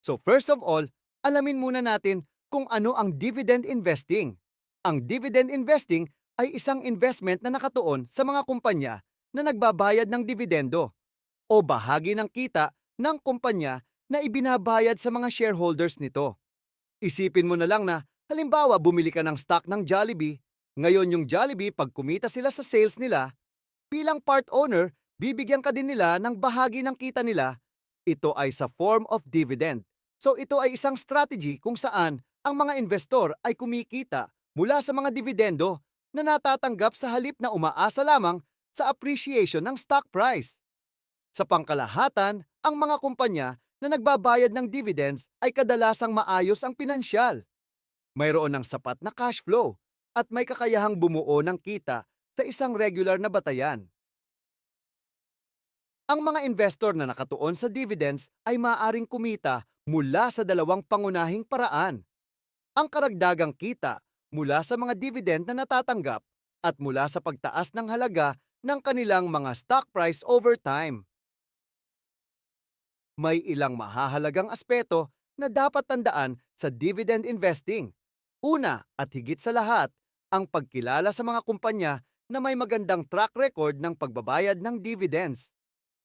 So first of all, alamin muna natin kung ano ang dividend investing. Ang dividend investing ay isang investment na nakatuon sa mga kumpanya na nagbabayad ng dividendo o bahagi ng kita ng kumpanya na ibinabayad sa mga shareholders nito. Isipin mo na lang na, halimbawa bumili ka ng stock ng Jollibee, ngayon yung Jollibee pag kumita sila sa sales nila, bilang part owner, bibigyan ka din nila ng bahagi ng kita nila. Ito ay sa form of dividend. So ito ay isang strategy kung saan ang mga investor ay kumikita mula sa mga dividendo na natatanggap sa halip na umaasa lamang sa appreciation ng stock price. Sa pangkalahatan, ang mga kumpanya na nagbabayad ng dividends ay kadalasang maayos ang pinansyal. Mayroon ng sapat na cash flow at may kakayahang bumuo ng kita sa isang regular na batayan. Ang mga investor na nakatuon sa dividends ay maaaring kumita mula sa dalawang pangunahing paraan. Ang karagdagang kita mula sa mga dividend na natatanggap at mula sa pagtaas ng halaga ng kanilang mga stock price over time. May ilang mahahalagang aspeto na dapat tandaan sa dividend investing. Una at higit sa lahat, ang pagkilala sa mga kumpanya na may magandang track record ng pagbabayad ng dividends.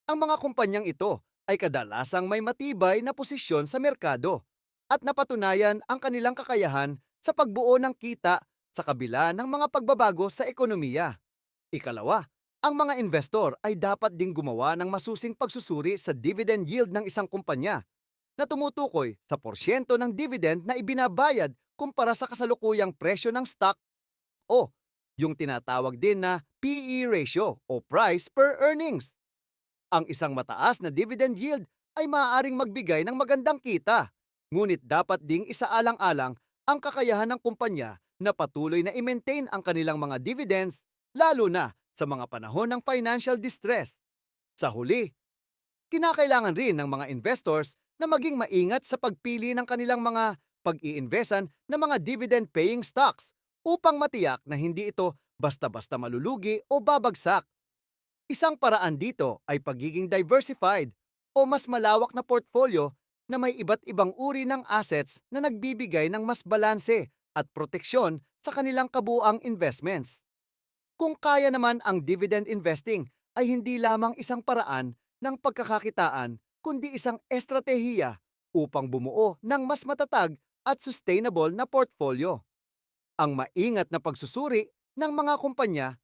Ang mga kumpanyang ito ay kadalasang may matibay na posisyon sa merkado at napatunayan ang kanilang kakayahan sa pagbuo ng kita sa kabila ng mga pagbabago sa ekonomiya. Ikalawa, ang mga investor ay dapat ding gumawa ng masusing pagsusuri sa dividend yield ng isang kumpanya na tumutukoy sa porsyento ng dividend na ibinabayad kumpara sa kasalukuyang presyo ng stock o yung tinatawag din na PE ratio o price per earnings. Ang isang mataas na dividend yield ay maaaring magbigay ng magandang kita, ngunit dapat ding isaalang-alang ang kakayahan ng kumpanya na patuloy na i-maintain ang kanilang mga dividends, lalo na sa mga panahon ng financial distress. Sa huli, kinakailangan rin ng mga investors na maging maingat sa pagpili ng kanilang mga pag-iinvesan ng mga dividend-paying stocks upang matiyak na hindi ito basta-basta malulugi o babagsak. Isang paraan dito ay pagiging diversified o mas malawak na portfolio na may iba't ibang uri ng assets na nagbibigay ng mas balanse at proteksyon sa kanilang kabuuang investments. Kung kaya naman ang dividend investing ay hindi lamang isang paraan ng pagkakakitaan kundi isang estratehiya upang bumuo ng mas matatag at sustainable na portfolio. Ang maingat na pagsusuri ng mga kumpanya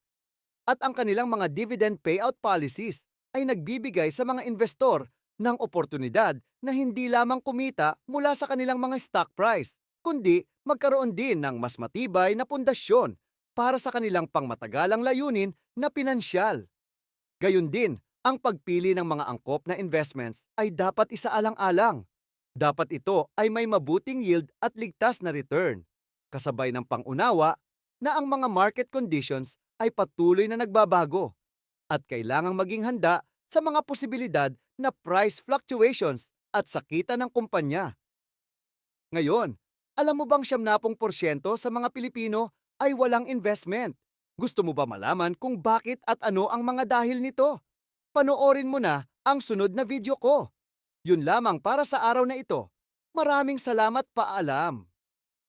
at ang kanilang mga dividend payout policies ay nagbibigay sa mga investor ng oportunidad na hindi lamang kumita mula sa kanilang mga stock price, kundi magkaroon din ng mas matibay na pundasyon para sa kanilang pangmatagalang layunin na pinansyal. Gayun din, ang pagpili ng mga angkop na investments ay dapat isaalang-alang. Dapat ito ay may mabuting yield at ligtas na return, kasabay ng pangunawa na ang mga market conditions ay patuloy na nagbabago at kailangang maging handa sa mga posibilidad na price fluctuations at sakita ng kumpanya. Ngayon, alam mo bang 70% sa mga Pilipino ay walang investment? Gusto mo ba malaman kung bakit at ano ang mga dahil nito? Panoorin mo na ang sunod na video ko. Yun lamang para sa araw na ito. Maraming salamat, paalam.